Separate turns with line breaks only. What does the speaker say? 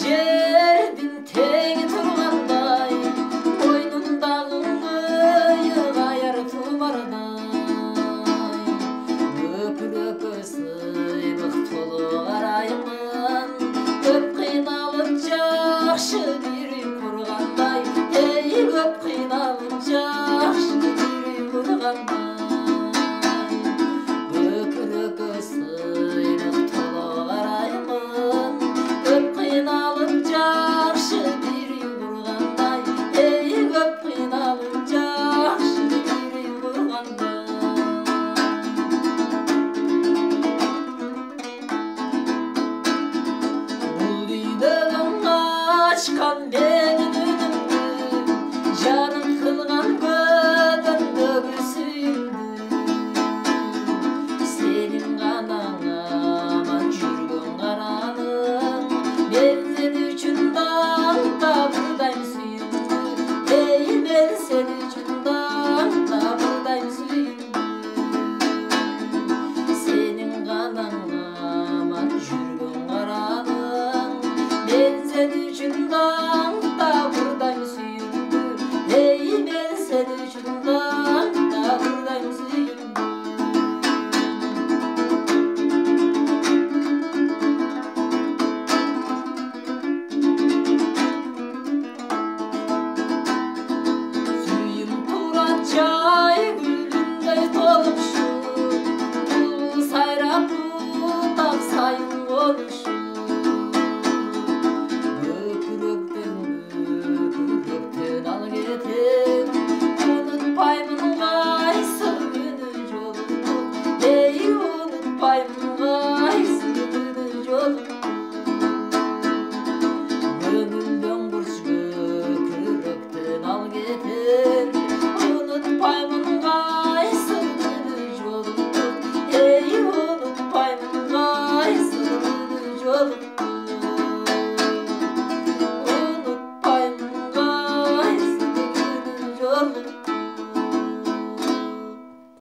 жердің тең тұрғандай, мойнымдағы ұйық аяр тұмардай. Өкір-өкір сыйлық толы қараймын, көп қиналып жақшы бір үй құрғандай, көп қиналып жақшы бір үй құрғандай. Өкір-өкір сыйлық толы қараймын, көп қиналып жақшы бір үй құрғандай, көп қиналып жақшы бір үй құрғандай. Бұл үйдің ашқан менің үнімді, жарым қылған көдімді гүлсүйімді. Сенің ғана аман жүрген қараның, мен сен үшін даңда бұдайым сүйімді. Мен сен үшін даңда бұдайым сүйімді. Сенің ғана аман жүрген қараның, мен сен үшін даңда